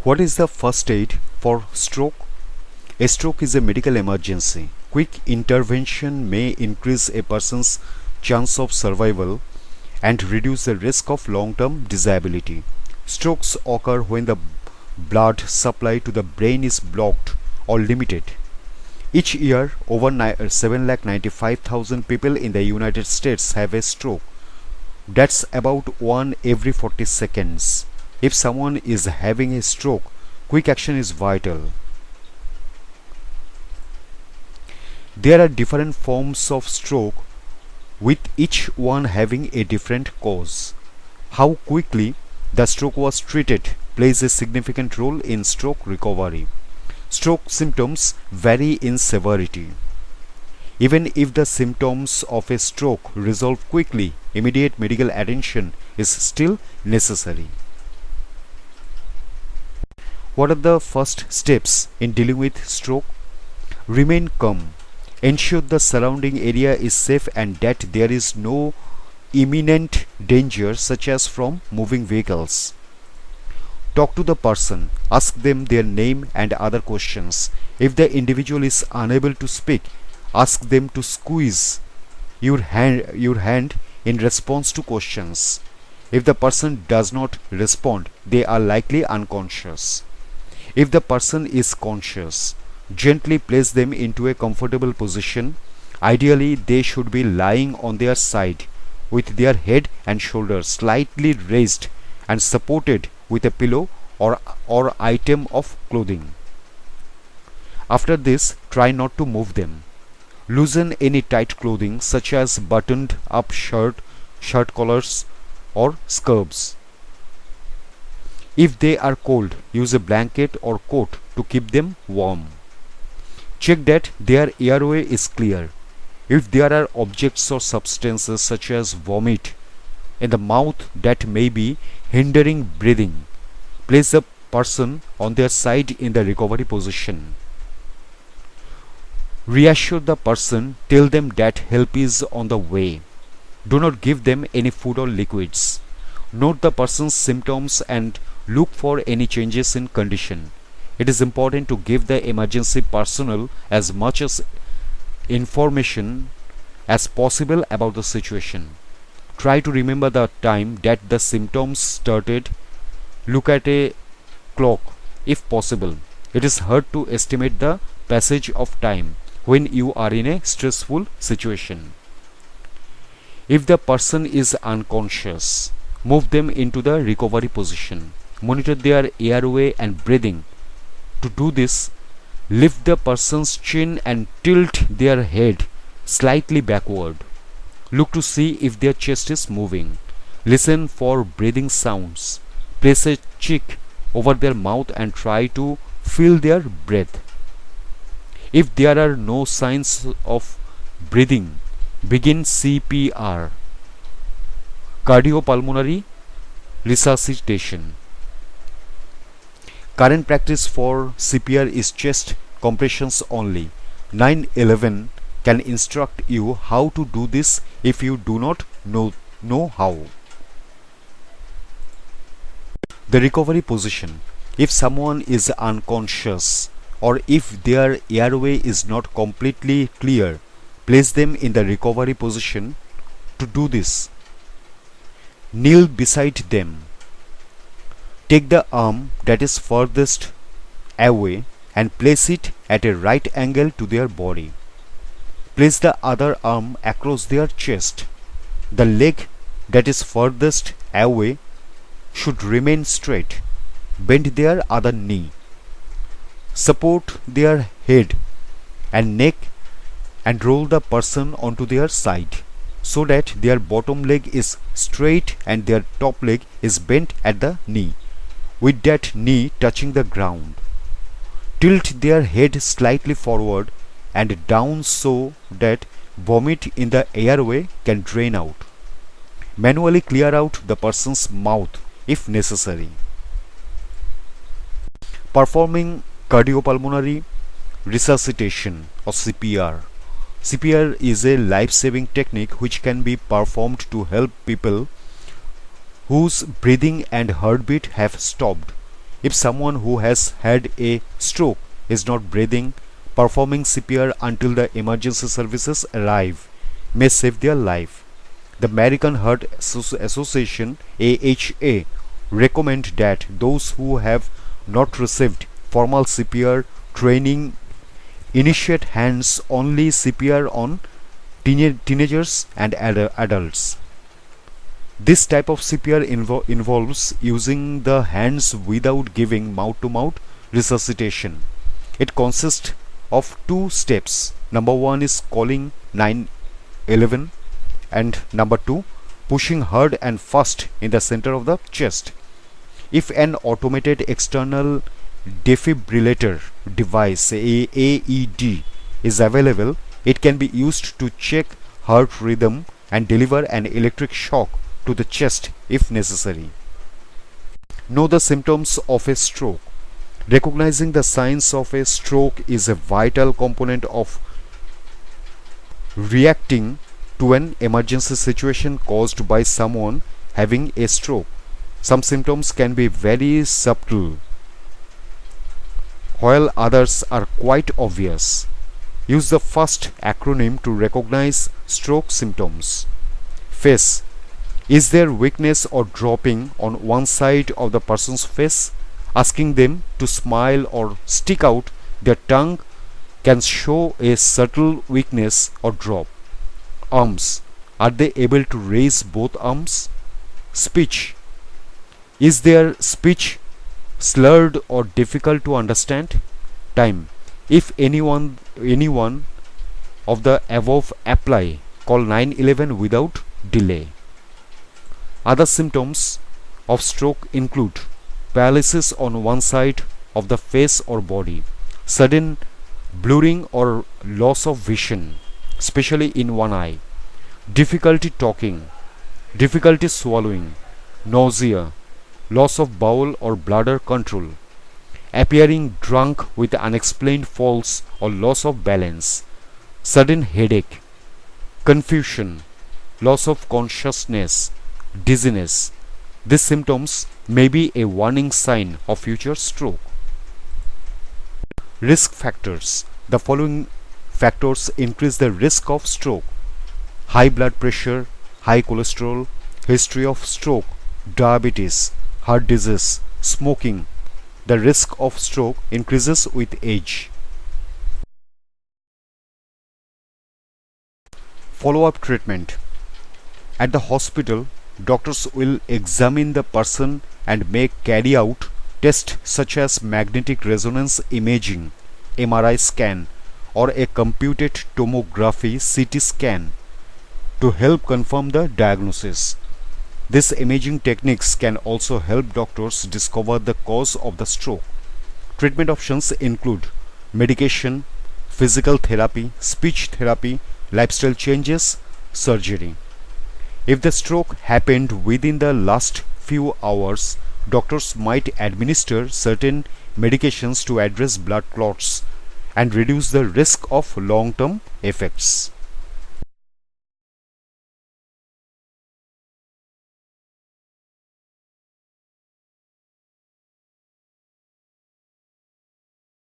What is the first aid for stroke? A stroke is a medical emergency. Quick intervention may increase a person's chance of survival and reduce the risk of long-term disability. Strokes occur when the blood supply to the brain is blocked or limited. Each year, over 7,95,000 people in the United States have a stroke. That's about 1 every 40 seconds. If someone is having a stroke, quick action is vital. There are different forms of stroke, with each one having a different cause. How quickly the stroke was treated plays a significant role in stroke recovery. Stroke symptoms vary in severity. Even if the symptoms of a stroke resolve quickly, immediate medical attention is still necessary. What are the first steps in dealing with stroke? Remain calm. Ensure the surrounding area is safe and that there is no imminent danger, such as from moving vehicles. Talk to the person. Ask them their name and other questions. If the individual is unable to speak, ask them to squeeze your hand in response to questions. If the person does not respond, they are likely unconscious. If the person is conscious, gently place them into a comfortable position. Ideally, they should be lying on their side with their head and shoulders slightly raised and supported with a pillow or item of clothing. After this, try not to move them. Loosen any tight clothing such as buttoned up shirt collars or scarves. If they are cold, use a blanket or coat to keep them warm. Check that their airway is clear. If there are objects or substances such as vomit in the mouth that may be hindering breathing, place the person on their side in the recovery position. Reassure the person, tell them that help is on the way. Do not give them any food or liquids. Note the person's symptoms and look for any changes in condition. It is important to give the emergency personnel as much as information as possible about the situation. Try to remember the time that the symptoms started. Look at a clock if possible. It is hard to estimate the passage of time when you are in a stressful situation. If the person is unconscious, move them into the recovery position. Monitor their airway and breathing. To do this, lift the person's chin and tilt their head slightly backward. Look to see if their chest is moving. Listen for breathing sounds. Place a cheek over their mouth and try to feel their breath. If there are no signs of breathing, begin CPR, cardiopulmonary resuscitation. Current practice for CPR is chest compressions only. 911 can instruct you how to do this if you do not know how. The recovery position. If someone is unconscious or if their airway is not completely clear, place them in the recovery position. To do this, kneel beside them. Take the arm that is furthest away and place it at a right angle to their body. Place the other arm across their chest. The leg that is furthest away should remain straight. Bend their other knee. Support their head and neck and roll the person onto their side so that their bottom leg is straight and their top leg is bent at the knee, with that knee touching the ground. Tilt their head slightly forward and down so that vomit in the airway can drain out. Manually clear out the person's mouth if necessary. Performing cardiopulmonary resuscitation or CPR. CPR is a life-saving technique which can be performed to help people whose breathing and heartbeat have stopped. If someone who has had a stroke is not breathing, performing CPR until the emergency services arrive may save their life. The American Heart Association AHA recommend that those who have not received formal CPR training initiate hands-only CPR on teenagers and adults. This type of CPR involves using the hands without giving mouth-to-mouth resuscitation. It consists of two steps. Number one is calling 911 and number two, pushing hard and fast in the center of the chest. If an automated external defibrillator device AED is available, it can be used to check heart rhythm and deliver an electric shock to the chest if necessary. Know the symptoms of a stroke. Recognizing the signs of a stroke is a vital component of reacting to an emergency situation caused by someone having a stroke. Some symptoms can be very subtle, while others are quite obvious. Use the first acronym to recognize stroke symptoms. Face. Is there weakness or dropping on one side of the person's face? Asking them to smile or stick out their tongue can show a subtle weakness or drop. Arms. Are they able to raise both arms? Speech. Is their speech slurred or difficult to understand? Time. If anyone of the above apply, call 911 without delay. Other symptoms of stroke include paralysis on one side of the face or body, sudden blurring or loss of vision, especially in one eye, difficulty talking, difficulty swallowing, nausea, loss of bowel or bladder control, appearing drunk with unexplained falls or loss of balance, sudden headache, confusion, loss of consciousness, dizziness. These symptoms may be a warning sign of future stroke. Risk factors. The following factors increase the risk of stroke: high blood pressure, high cholesterol, history of stroke, diabetes, heart disease, smoking. The risk of stroke increases with age. Follow-up treatment. At the hospital, doctors will examine the person and may carry out tests such as magnetic resonance imaging, MRI scan, or a computed tomography CT scan to help confirm the diagnosis. These imaging techniques can also help doctors discover the cause of the stroke. Treatment options include medication, physical therapy, speech therapy, lifestyle changes, surgery. If the stroke happened within the last few hours, doctors might administer certain medications to address blood clots and reduce the risk of long-term effects.